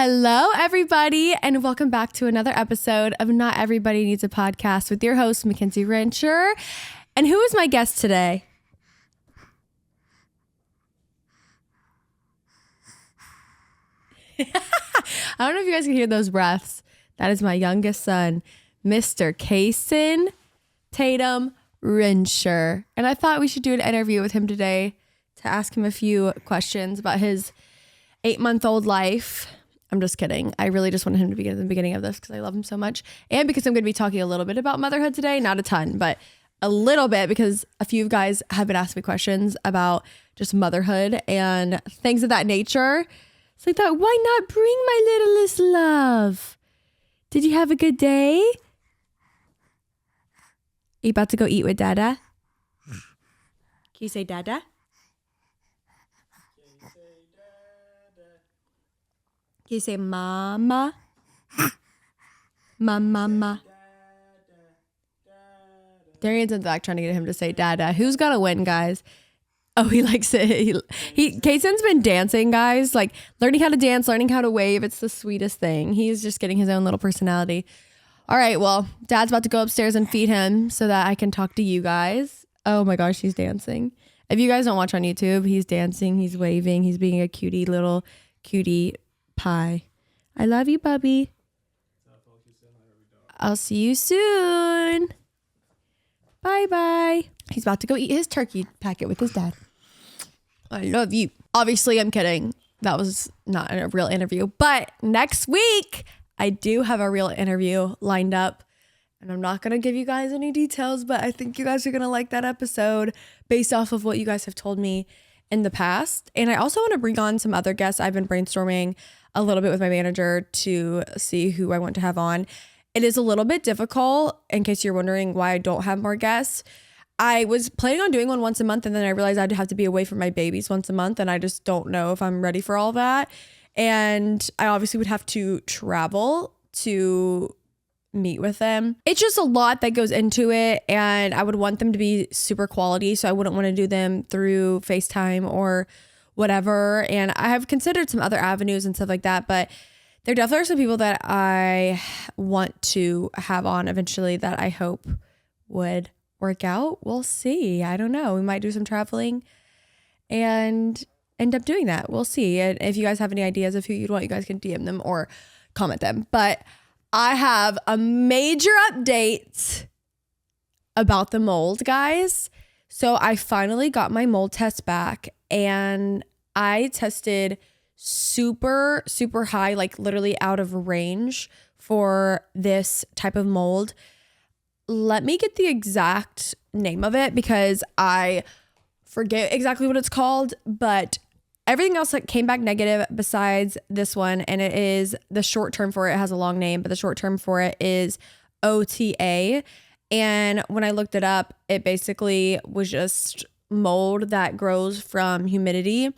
Hello, everybody, and welcome back to another episode of Not Everybody Needs a Podcast with your host, Mackenzie Rancher. And who is my guest today? I don't know if you guys can hear those breaths. That is my youngest son, Mr. Kason Tatum Rancher. And I thought we should do an interview with him today to ask him a few questions about his 8-month-old life. I'm just kidding. I really just wanted him to be at the beginning of this because I love him so much. And because I'm going to be talking a little bit about motherhood today. Not a ton, but a little bit because a few guys have been asking me questions about just motherhood and things of that nature. So I thought, why not bring my littlest love? Did you have a good day? Are you about to go eat with Dada? Can you say Dada? Can you say mama? Mama. Darian's in the back trying to get him to say Dada. Who's gonna win, guys? Oh, he likes it. Kason's been dancing, guys. Like learning how to dance, learning how to wave. It's the sweetest thing. He's just getting his own little personality. All right, well, Dad's about to go upstairs and feed him so that I can talk to you guys. Oh my gosh, he's dancing. If you guys don't watch on YouTube, he's dancing, he's waving, he's being a cutie little cutie pie. I love you, Bubby. I'll see you soon. Bye-bye. He's about to go eat his turkey packet with his dad. I love you. Obviously, I'm kidding. That was not a real interview. But next week, I do have a real interview lined up. And I'm not going to give you guys any details, but I think you guys are going to like that episode based off of what you guys have told me in the past. And I also want to bring on some other guests. I've been brainstorming a little bit with my manager to see who I want to have on. It is a little bit difficult in case you're wondering why I don't have more guests. I was planning on doing one once a month, and then I realized I'd have to be away from my babies once a month, and I just don't know if I'm ready for all that. And I obviously would have to travel to meet with them. It's just a lot that goes into it, and I would want them to be super quality, so I wouldn't want to do them through FaceTime or whatever. And I have considered some other avenues and stuff like that, but there definitely are some people that I want to have on eventually that I hope would work out. We'll see. I don't know. We might do some traveling and end up doing that. We'll see. And if you guys have any ideas of who you'd want, you guys can DM them or comment them. But I have a major update about the mold, guys. So I finally got my mold test back, and I tested super, super high, like literally out of range for this type of mold. Let me get the exact name of it because I forget exactly what it's called, but everything else that came back negative besides this one, and it is the short term for it has a long name, but the short term for it is OTA. And when I looked it up, it basically was just mold that grows from humidity.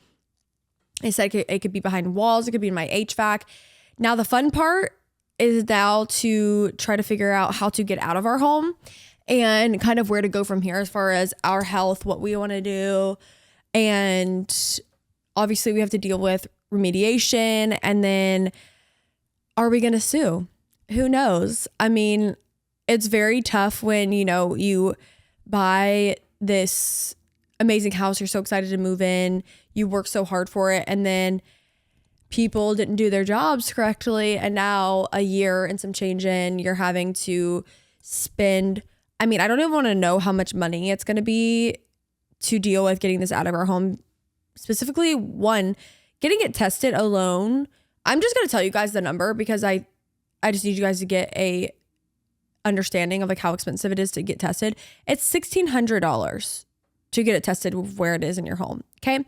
It said it could be behind walls. It could be in my HVAC. Now, the fun part is now to try to figure out how to get out of our home and kind of where to go from here as far as our health, what we want to do. And obviously, we have to deal with remediation. And then are we going to sue? Who knows? I mean, it's very tough when, you buy this amazing house. You're so excited to move in. You work so hard for it. And then people didn't do their jobs correctly. And now a year and some change in, you're having to spend. I mean, I don't even want to know how much money it's going to be to deal with getting this out of our home. Specifically, one, getting it tested alone. I'm just going to tell you guys the number because I just need you guys to get a understanding of like how expensive it is to get tested. It's $1,600 to get it tested where it is in your home. Okay.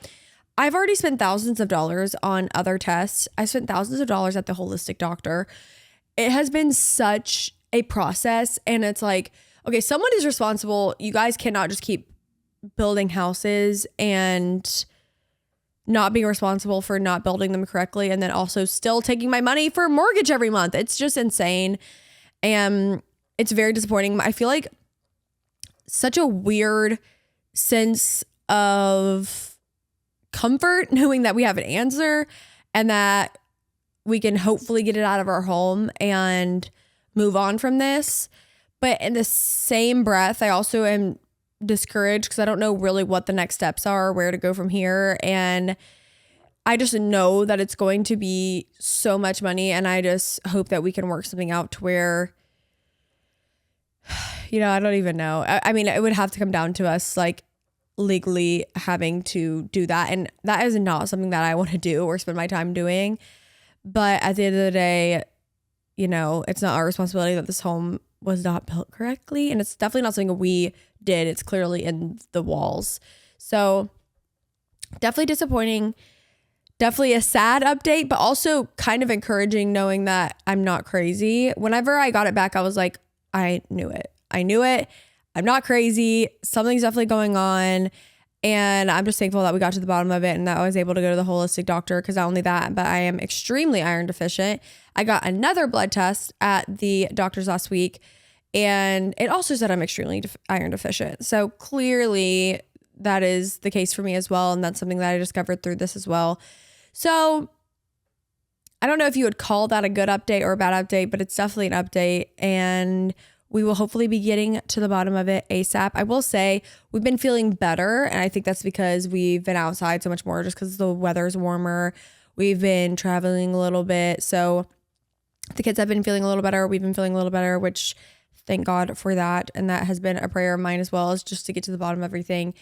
I've already spent thousands of dollars on other tests. I spent thousands of dollars at the holistic doctor. It has been such a process, and it's like, okay, someone is responsible. You guys cannot just keep building houses and not being responsible for not building them correctly, and then also still taking my money for a mortgage every month. It's just insane. And it's very disappointing. I feel like such a weird sense of comfort knowing that we have an answer and that we can hopefully get it out of our home and move on from this. But in the same breath, I also am discouraged because I don't know really what the next steps are, where to go from here. And I just know that it's going to be so much money. And I just hope that we can work something out to where, I don't even know. I mean, it would have to come down to us like legally having to do that. And that is not something that I want to do or spend my time doing. But at the end of the day, it's not our responsibility that this home was not built correctly. And it's definitely not something we did. It's clearly in the walls. So definitely disappointing. Definitely a sad update, but also kind of encouraging knowing that I'm not crazy. Whenever I got it back, I was like, I knew it. I'm not crazy. Something's definitely going on. And I'm just thankful that we got to the bottom of it and that I was able to go to the holistic doctor, because not only that, but I am extremely iron deficient. I got another blood test at the doctor's last week, and it also said I'm extremely iron deficient. So clearly that is the case for me as well. And that's something that I discovered through this as well. So I don't know if you would call that a good update or a bad update, but it's definitely an update. And we will hopefully be getting to the bottom of it ASAP. I will say we've been feeling better. And I think that's because we've been outside so much more, just because the weather's warmer. We've been traveling a little bit. So the kids have been feeling a little better. We've been feeling a little better, which thank God for that. And that has been a prayer of mine as well, is just to get to the bottom of everything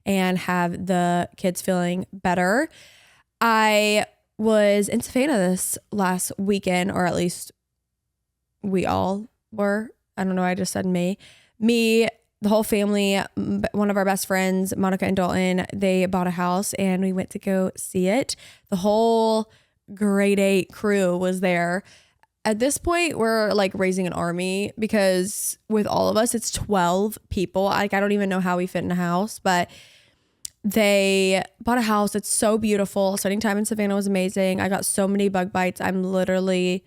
and have the kids feeling better. I was in Savannah this last weekend, or at least we all were. I don't know. I just said me, the whole family, one of our best friends, Monica and Dalton, they bought a house and we went to go see it. The whole grade 8 crew was there. At this point, we're like raising an army, because with all of us, it's 12 people. Like, I don't even know how we fit in a house, but they bought a house. It's so beautiful. Spending time in Savannah was amazing. I got so many bug bites. I'm literally,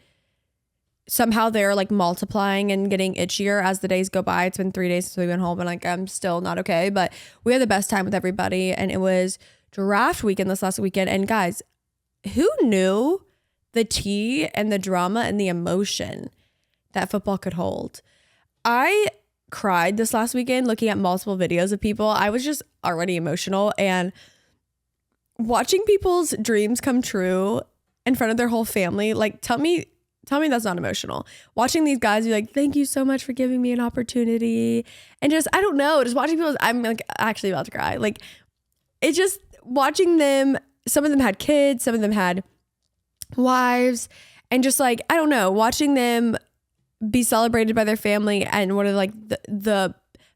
somehow they're like multiplying and getting itchier as the days go by. It's been 3 days since we went home and like I'm still not okay, but we had the best time with everybody. And it was draft weekend this last weekend. And guys, who knew the tea and the drama and the emotion that football could hold? I cried this last weekend looking at multiple videos of people. I was just already emotional, and watching people's dreams come true in front of their whole family. Like, tell me that's not emotional. Watching these guys be like, thank you so much for giving me an opportunity. And just, I don't know, just watching people, I'm like actually about to cry. Like, it just, watching them, some of them had kids, some of them had wives, and just like, I don't know, watching them be celebrated by their family and one of like the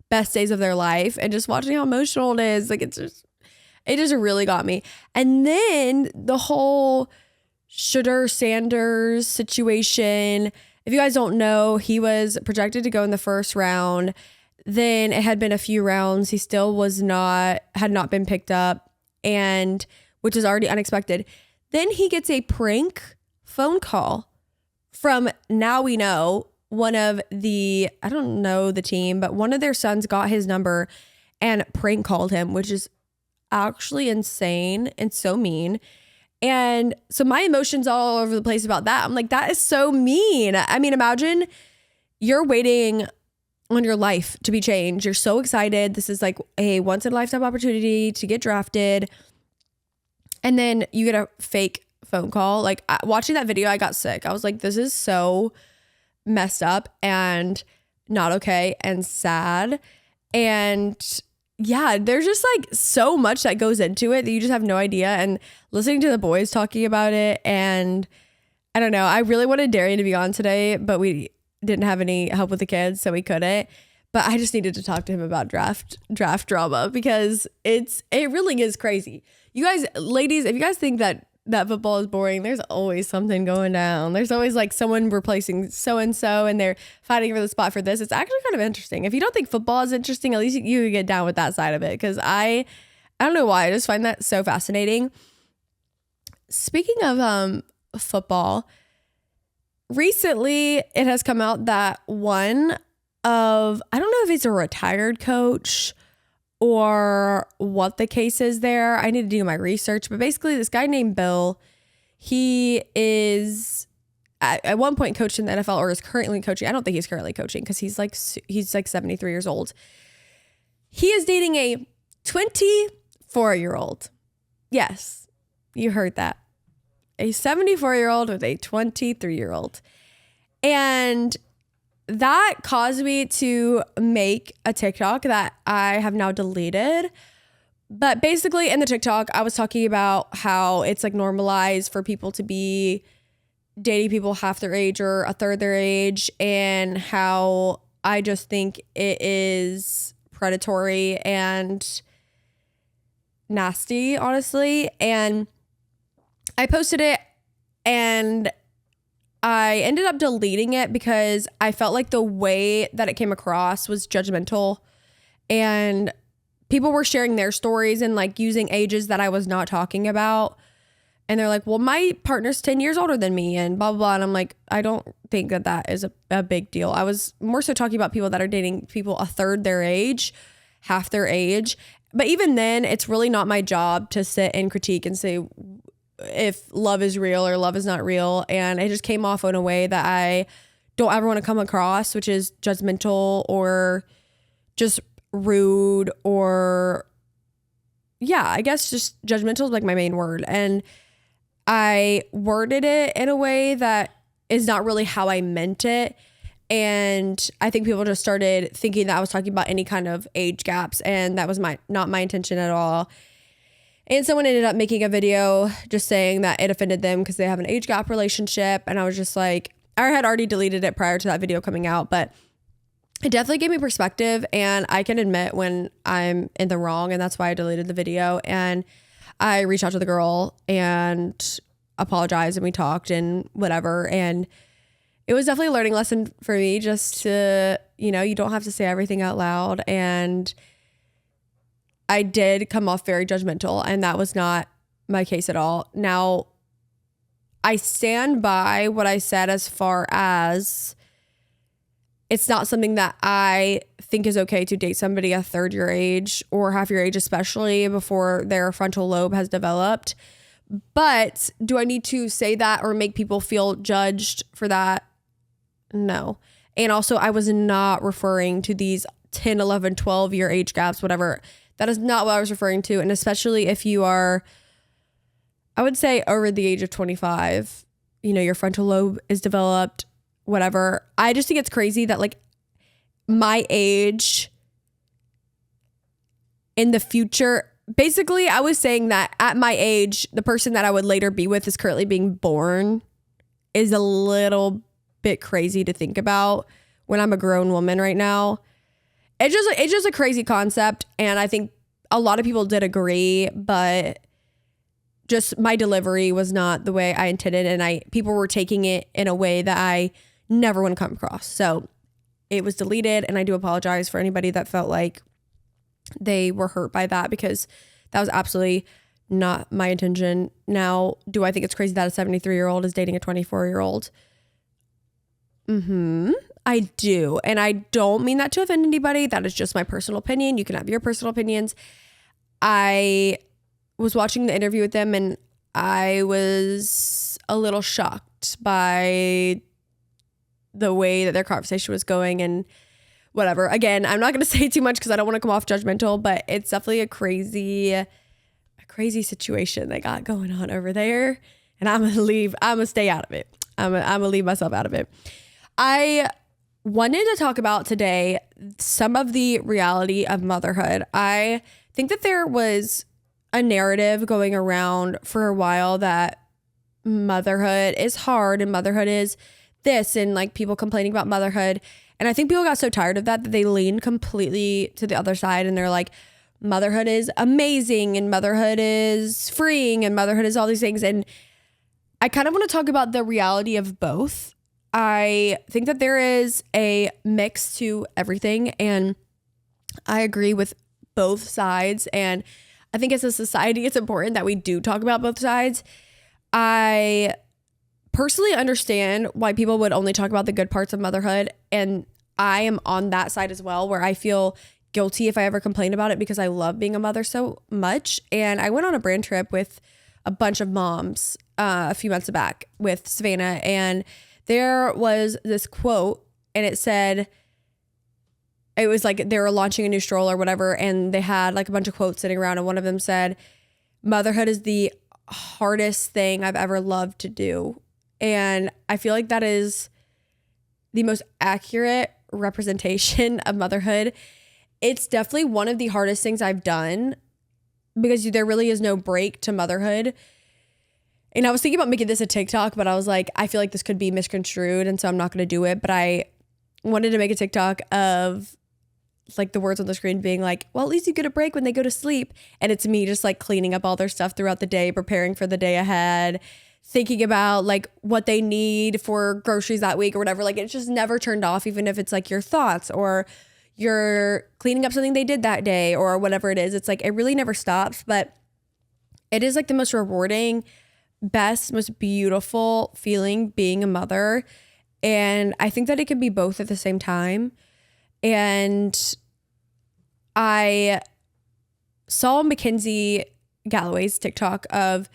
best days of their life, and just watching how emotional it is. Like, it just really got me. And then the whole Shedeur Sanders situation, if you guys don't know, he was projected to go in the first round. Then it had been a few rounds. He still had not been picked up, and which is already unexpected. Then he gets a prank phone call from, now we know, one of the, I don't know the team, but one of their sons got his number and prank called him, which is actually insane and so mean. And so my emotions all over the place about that. I'm like, that is so mean. I mean, imagine you're waiting on your life to be changed. You're so excited. This is like a once in a lifetime opportunity to get drafted. And then you get a fake phone call. Like, watching that video, I got sick. I was like, this is so messed up and not okay and sad. And yeah, there's just like so much that goes into it that you just have no idea. And listening to the boys talking about it, and I don't know, I really wanted Darian to be on today, but we didn't have any help with the kids, so we couldn't. But I just needed to talk to him about draft drama, because it really is crazy. You guys, ladies, if you guys think that football is boring, there's always something going down. There's always like someone replacing so-and-so and they're fighting for the spot for this. It's actually kind of interesting. If you don't think football is interesting, at least you get down with that side of it, because I don't know why, I just find that so fascinating. Speaking of football, recently it has come out that one of, I don't know if it's a retired coach or what the case is there. I need to do my research, but basically this guy named Bill, He is at one point coached in the NFL or is currently coaching. I don't think he's currently coaching because he's like 73 years old. He is dating a 24-year-old. Yes, you heard that. A 74-year-old with a 23-year-old. And that caused me to make a TikTok that I have now deleted. But basically in the TikTok, I was talking about how it's like normalized for people to be dating people half their age or a third their age, and how I just think it is predatory and nasty, honestly. And I posted it and I ended up deleting it because I felt like the way that it came across was judgmental, and people were sharing their stories and like using ages that I was not talking about. And they're like, well, my partner's 10 years older than me and blah, blah, blah. And I'm like, I don't think that that is a big deal. I was more so talking about people that are dating people a third their age, half their age. But even then, it's really not my job to sit and critique and say if love is real or love is not real. And it just came off in a way that I don't ever want to come across, which is judgmental or just rude, or yeah, I guess just judgmental is like my main word. And I worded it in a way that is not really how I meant it. And I think people just started thinking that I was talking about any kind of age gaps, and that was not my intention at all. And someone ended up making a video just saying that it offended them because they have an age gap relationship. And I was just like, I had already deleted it prior to that video coming out, but it definitely gave me perspective, and I can admit when I'm in the wrong, and that's why I deleted the video. And I reached out to the girl and apologized, and we talked and whatever. And it was definitely a learning lesson for me, just to, you know, you don't have to say everything out loud. And I did come off very judgmental, and that was not my case at all. Now, I stand by what I said as far as it's not something that I think is okay to date somebody a third your age or half your age, especially before their frontal lobe has developed. But do I need to say that or make people feel judged for that? No. And also, I was not referring to these 10, 11, 12 year age gaps, whatever. That is not what I was referring to. And especially if you are, I would say, over the age of 25, you know, your frontal lobe is developed, whatever. I just think it's crazy that like my age in the future, basically I was saying that at my age, the person that I would later be with is currently being born is a little bit crazy to think about when I'm a grown woman right now. It's just a crazy concept. And I think a lot of people did agree, but just my delivery was not the way I intended. And people were taking it in a way that I never want to come across. So it was deleted, and I do apologize for anybody that felt like they were hurt by that, because that was absolutely not my intention. Now, do I think it's crazy that a 73-year-old is dating a 24-year-old? I do. And I don't mean that to offend anybody. That is just my personal opinion. You can have your personal opinions. I was watching the interview with them, and I was a little shocked by the way that their conversation was going and whatever. Again, I'm not going to say too much because I don't want to come off judgmental, but it's definitely a crazy situation they got going on over there. And I'm going to stay out of it. I'm going to leave myself out of it. I wanted to talk about today some of the reality of motherhood. I think that there was a narrative going around for a while that motherhood is hard and motherhood is this, and like people complaining about motherhood. And I think people got so tired of that they leaned completely to the other side, and they're like, motherhood is amazing and motherhood is freeing and motherhood is all these things. And I kind of want to talk about the reality of both. I think that there is a mix to everything, and I agree with both sides. And I think as a society, it's important that we do talk about both sides. I personally understand why people would only talk about the good parts of motherhood, and I am on that side as well, where I feel guilty if I ever complain about it because I love being a mother so much. And I went on a brand trip with a bunch of moms a few months back with Savannah, and there was this quote, and it said, it was like they were launching a new stroller or whatever, and they had like a bunch of quotes sitting around, and one of them said, "Motherhood is the hardest thing I've ever loved to do." And I feel like that is the most accurate representation of motherhood. It's definitely one of the hardest things I've done because there really is no break to motherhood. And I was thinking about making this a TikTok, but I was like, I feel like this could be misconstrued, and so I'm not going to do it. But I wanted to make a TikTok of like the words on the screen being like, well, at least you get a break when they go to sleep. And it's me just like cleaning up all their stuff throughout the day, preparing for the day ahead, thinking about like what they need for groceries that week or whatever. Like it's just never turned off, even if it's like your thoughts or you're cleaning up something they did that day or whatever it is. It's like, it really never stops, but it is like the most rewarding, best, most beautiful feeling being a mother. And I think that it can be both at the same time. And I saw Mackenzie Galloway's TikTok of,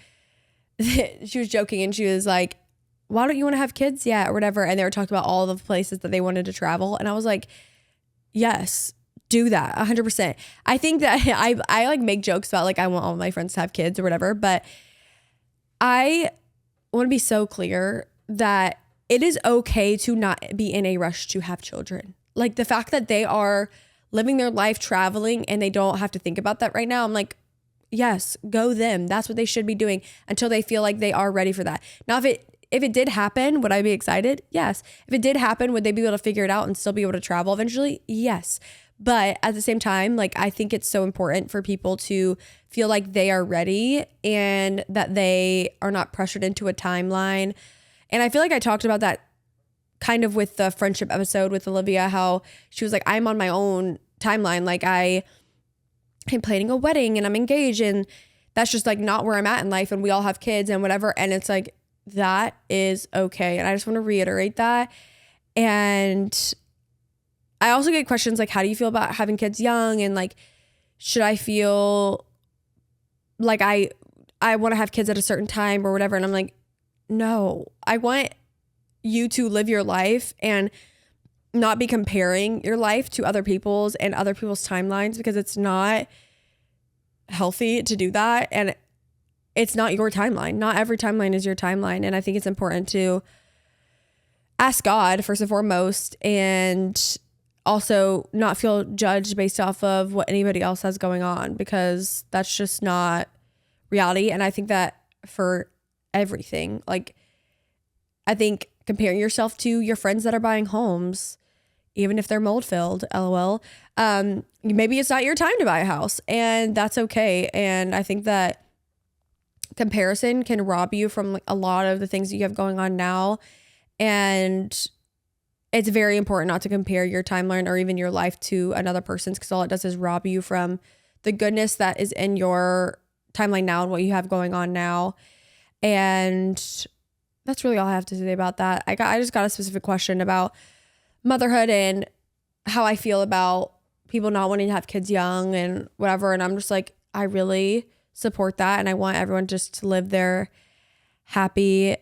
she was joking and she was like, why don't you want to have kids yet or whatever? And they were talking about all the places that they wanted to travel. And I was like, yes, do that 100%. I think that I like make jokes about like, I want all my friends to have kids or whatever, but I want to be so clear that it is okay to not be in a rush to have children. Like the fact that they are living their life traveling and they don't have to think about that right now. I'm like, yes, go them. That's what they should be doing until they feel like they are ready for that. Now, if it did happen, would I be excited? Yes. If it did happen, would they be able to figure it out and still be able to travel eventually? Yes. But at the same time, like I think it's so important for people to feel like they are ready and that they are not pressured into a timeline. And I feel like I talked about that kind of with the friendship episode with Olivia, how she was like, I'm on my own timeline. Like I'm planning a wedding and I'm engaged and that's just like not where I'm at in life. And we all have kids and whatever. And it's like, that is okay. And I just want to reiterate that. And I also get questions like, how do you feel about having kids young? And like, should I feel like I want to have kids at a certain time or whatever? And I'm like, no, I want you to live your life and not be comparing your life to other people's and other people's timelines, because it's not healthy to do that. And it's not your timeline. Not every timeline is your timeline. And I think it's important to ask God first and foremost, and also not feel judged based off of what anybody else has going on, because that's just not reality. And I think that for everything, like I think comparing yourself to your friends that are buying homes, even if they're mold filled, LOL, maybe it's not your time to buy a house, and that's okay. And I think that comparison can rob you from like a lot of the things that you have going on now. And it's very important not to compare your timeline or even your life to another person's, because all it does is rob you from the goodness that is in your timeline now and what you have going on now. And that's really all I have to say about that. I just got a specific question about motherhood and how I feel about people not wanting to have kids young and whatever. And I'm just like, I really support that. And I want everyone just to live their happy,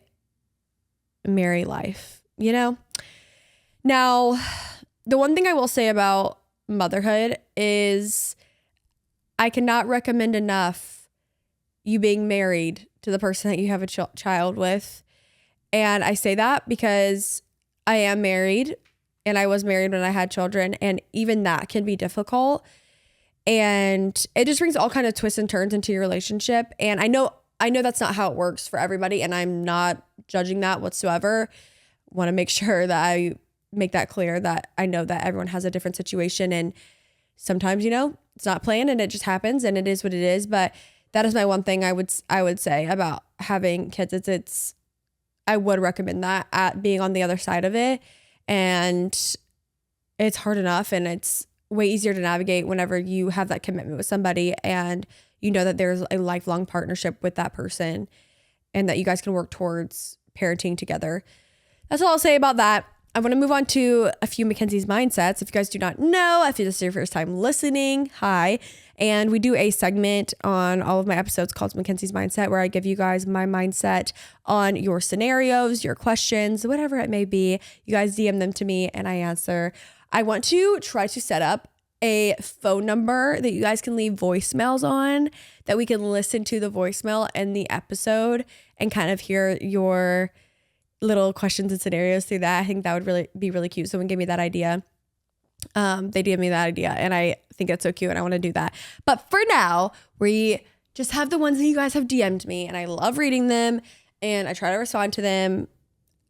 merry life, you know? Now, the one thing I will say about motherhood is I cannot recommend enough you being married to the person that you have a child with. And I say that because I am married, and I was married when I had children, and even that can be difficult. And it just brings all kind of twists and turns into your relationship. And I know that's not how it works for everybody, and I'm not judging that whatsoever. Want to make sure that I make that clear, that I know that everyone has a different situation, and sometimes, you know, it's not planned and it just happens and it is what it is. But that is my one thing I would say about having kids. I would recommend that, at being on the other side of it. And it's hard enough, and it's way easier to navigate whenever you have that commitment with somebody and you know that there's a lifelong partnership with that person and that you guys can work towards parenting together. That's all I'll say about that. I want to move on to a few Mackenzie's mindsets. If you guys do not know, if this is your first time listening, hi. And we do a segment on all of my episodes called Mackenzie's Mindset, where I give you guys my mindset on your scenarios, your questions, whatever it may be. You guys DM them to me and I answer. I want to try to set up a phone number that you guys can leave voicemails on, that we can listen to the voicemail and the episode and kind of hear your little questions and scenarios through that. I think that would really be really cute. Someone gave me that idea. They gave me that idea and I think it's so cute and I want to do that. But for now, we just have the ones that you guys have DM'd me and I love reading them and I try to respond to them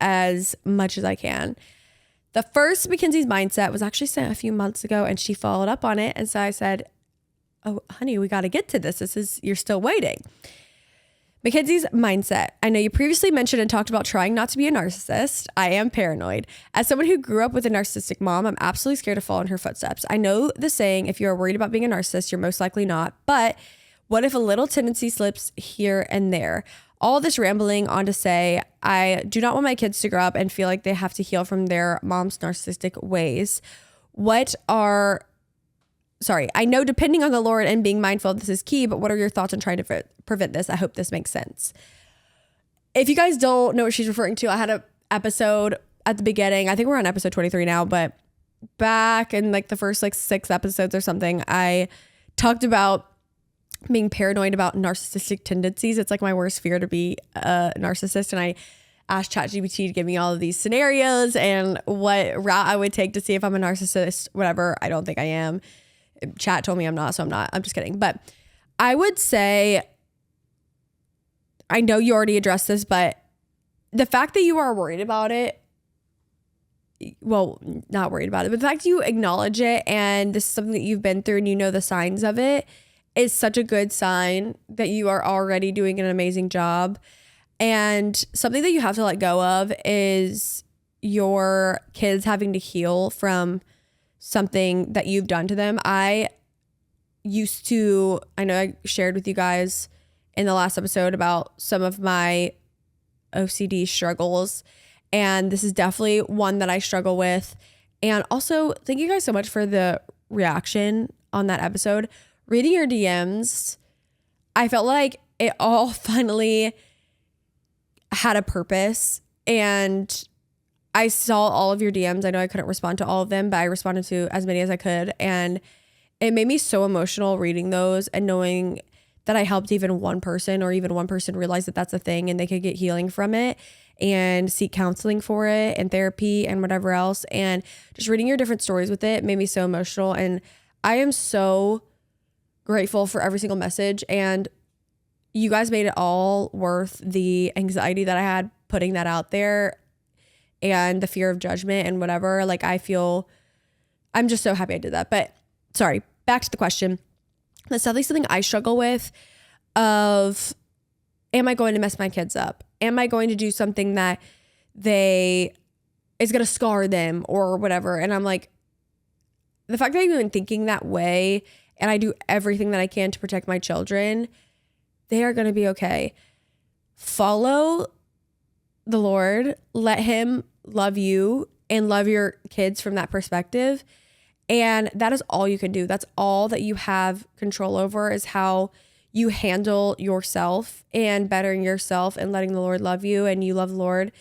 as much as I can. The first Mackenzie's Mindset was actually sent a few months ago and she followed up on it. And so I said, oh, honey, we got to get to this. You're still waiting. Mackenzie's Mindset. I know you previously mentioned and talked about trying not to be a narcissist. I am paranoid. As someone who grew up with a narcissistic mom, I'm absolutely scared to fall in her footsteps. I know the saying, if you're worried about being a narcissist, you're most likely not. But what if a little tendency slips here and there? All this rambling on to say, I do not want my kids to grow up and feel like they have to heal from their mom's narcissistic ways. I know depending on the Lord and being mindful, this is key, but what are your thoughts on trying to prevent this? I hope this makes sense. If you guys don't know what she's referring to, I had an episode at the beginning. I think we're on episode 23 now, but back in like the first like 6 episodes or something, I talked about being paranoid about narcissistic tendencies. It's like my worst fear to be a narcissist. And I asked ChatGPT to give me all of these scenarios and what route I would take to see if I'm a narcissist, whatever. I don't think I am. Chat told me I'm not, so I'm not. I'm just kidding. But I would say, I know you already addressed this, but the fact that you are worried about it, well, not worried about it, but the fact you acknowledge it and this is something that you've been through and you know the signs of it is such a good sign that you are already doing an amazing job. And something that you have to let go of is your kids having to heal from something that you've done to them. I know I shared with you guys in the last episode about some of my OCD struggles, and this is definitely one that I struggle with. And also, thank you guys so much for the reaction on that episode. Reading your DMs, I felt like it all finally had a purpose, and I saw all of your DMs. I know I couldn't respond to all of them, but I responded to as many as I could. And it made me so emotional reading those and knowing that I helped even one person or even one person realize that that's a thing and they could get healing from it and seek counseling for it and therapy and whatever else. And just reading your different stories with it made me so emotional. And I am so grateful for every single message. And you guys made it all worth the anxiety that I had putting that out there and the fear of judgment and whatever. Like, I'm just so happy I did that. But sorry, back to the question. That's definitely something I struggle with of, am I going to mess my kids up? Am I going to do something that is going to scar them or whatever? And I'm like, the fact that I'm even thinking that way and I do everything that I can to protect my children, they are going to be okay. Follow the Lord, let him love you and love your kids from that perspective. And that is all you can do. That's all that you have control over, is how you handle yourself and bettering yourself and letting the Lord love you and you love the Lord.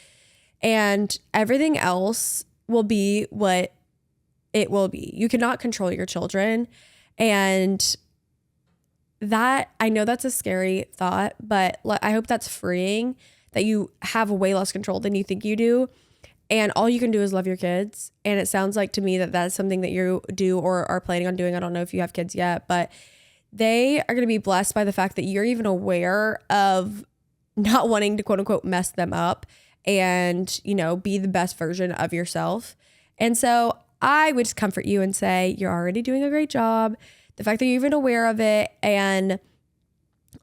And everything else will be what it will be. You cannot control your children. And that, I know that's a scary thought, but I hope that's freeing, that you have way less control than you think you do. And all you can do is love your kids. And it sounds like to me that that's something that you do or are planning on doing. I don't know if you have kids yet, but they are going to be blessed by the fact that you're even aware of not wanting to quote unquote mess them up and, be the best version of yourself. And so I would just comfort you and say, you're already doing a great job. The fact that you're even aware of it. And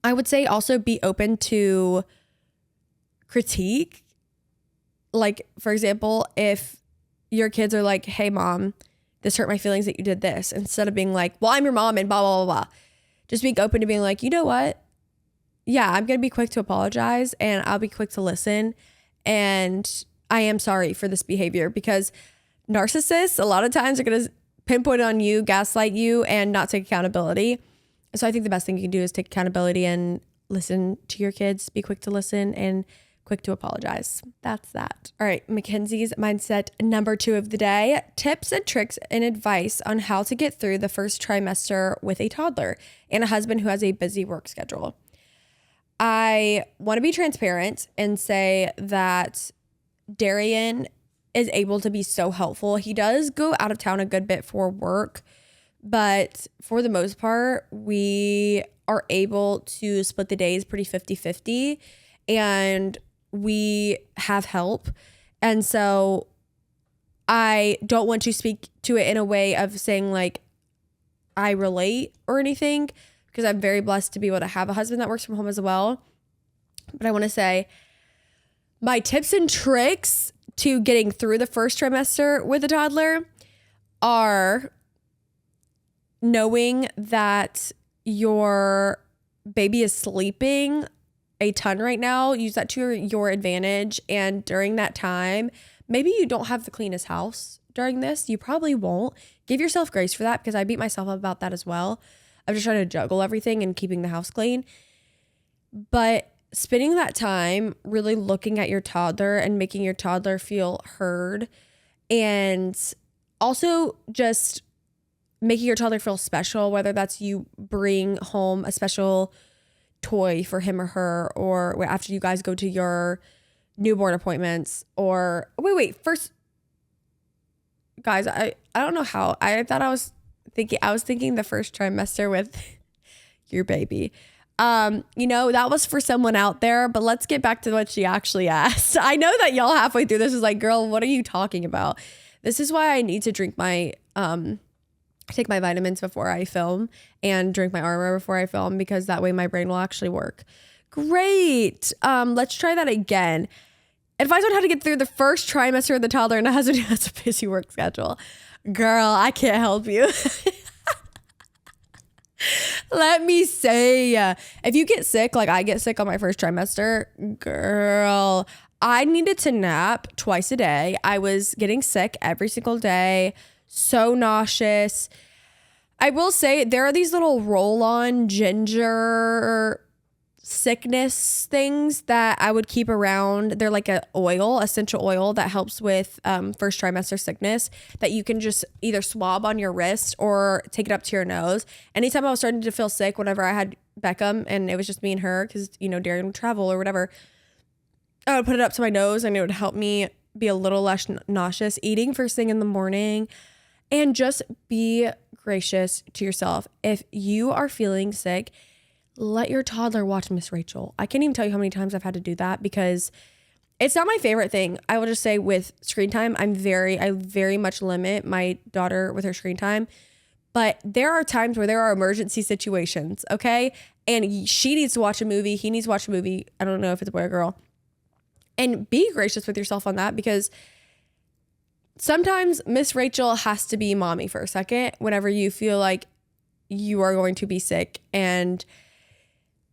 I would say also be open to critique. Like, for example, if your kids are like, hey mom, this hurt my feelings that you did this, instead of being like, well, I'm your mom and blah, blah, blah, blah. Just being open to being like, you know what? Yeah, I'm going to be quick to apologize and I'll be quick to listen. And I am sorry for this behavior, because narcissists a lot of times are going to pinpoint on you, gaslight you, and not take accountability. So I think the best thing you can do is take accountability and listen to your kids, be quick to listen and quick to apologize. That's that. All right, Mackenzie's mindset number 2 of the day, tips and tricks and advice on how to get through the first trimester with a toddler and a husband who has a busy work schedule. I want to be transparent and say that Darian is able to be so helpful. He does go out of town a good bit for work, but for the most part, we are able to split the days pretty 50-50, and we have help. And so I don't want to speak to it in a way of saying like I relate or anything, because I'm very blessed to be able to have a husband that works from home as well. But I want to say my tips and tricks to getting through the first trimester with a toddler are knowing that your baby is sleeping a ton right now. Use that to your advantage. And during that time, maybe you don't have the cleanest house during this. You probably won't. Give yourself grace for that, because I beat myself up about that as well. I'm just trying to juggle everything and keeping the house clean. But spending that time really looking at your toddler and making your toddler feel heard, and also just making your toddler feel special, whether that's you bring home a special toy for him or her, or after you guys go to your newborn appointments, or first, guys, I don't know how I thought I was thinking the first trimester with your baby. That was for someone out there, but let's get back to what she actually asked. I know that y'all halfway through this is like, girl, what are you talking about? This is why I need to drink my, take my vitamins before I film and drink my Armor before I film, because that way my brain will actually work. Great. Let's try that again. Advice on how to get through the first trimester of the toddler and a husband who has a busy work schedule. Girl, I can't help you. Let me say, if you get sick, like I get sick on my first trimester, girl, I needed to nap twice a day. I was getting sick every single day, so nauseous. I will say there are these little roll-on ginger sickness things that I would keep around. They're like essential oil that helps with first trimester sickness, that you can just either swab on your wrist or take it up to your nose. Anytime I was starting to feel sick, whenever I had Beckham and it was just me and her, because Darian would travel or whatever, I would put it up to my nose and it would help me be a little less nauseous. Eating first thing in the morning, and just be gracious to yourself. If you are feeling sick, let your toddler watch Miss Rachel. I can't even tell you how many times I've had to do that, because it's not my favorite thing. I will just say with screen time, I very much limit my daughter with her screen time. But there are times where there are emergency situations, okay? And she needs to watch a movie. He needs to watch a movie. I don't know if it's a boy or girl. And be gracious with yourself on that, because sometimes Miss Rachel has to be mommy for a second whenever you feel like you are going to be sick. And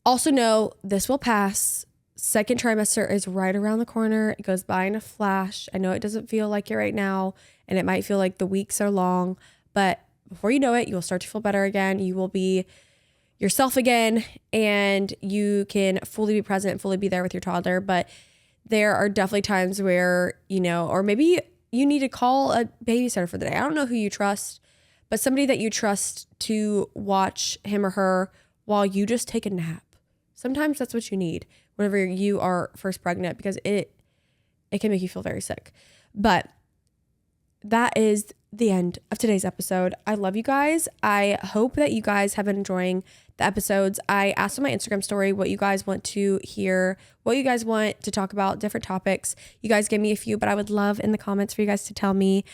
also know this will pass. Second trimester is right around the corner. It goes by in a flash. I know it doesn't feel like it right now, and it might feel like the weeks are long, but before you know it, you'll start to feel better again. You will be yourself again, and you can fully be present, fully be there with your toddler. But there are definitely times where, or maybe you need to call a babysitter for the day. I don't know who you trust, but somebody that you trust to watch him or her while you just take a nap. Sometimes that's what you need whenever you are first pregnant, because it can make you feel very sick. But that is the end of today's episode. I love you guys. I hope that you guys have been enjoying the episodes. I asked on my Instagram story what you guys want to hear, what you guys want to talk about, different topics. You guys gave me a few, but I would love in the comments for you guys to tell me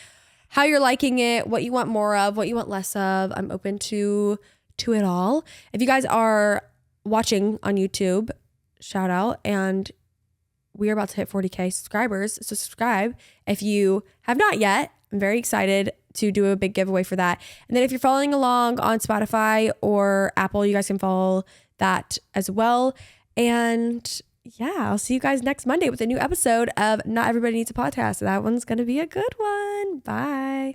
how you're liking it, what you want more of, what you want less of. I'm open to it all. If you guys are watching on YouTube, shout out. And we are about to hit 40K subscribers. So subscribe if you have not yet. I'm very excited to do a big giveaway for that. And then if you're following along on Spotify or Apple, you guys can follow that as well. And yeah, I'll see you guys next Monday with a new episode of Not Everybody Needs a Podcast. That one's going to be a good one. Bye.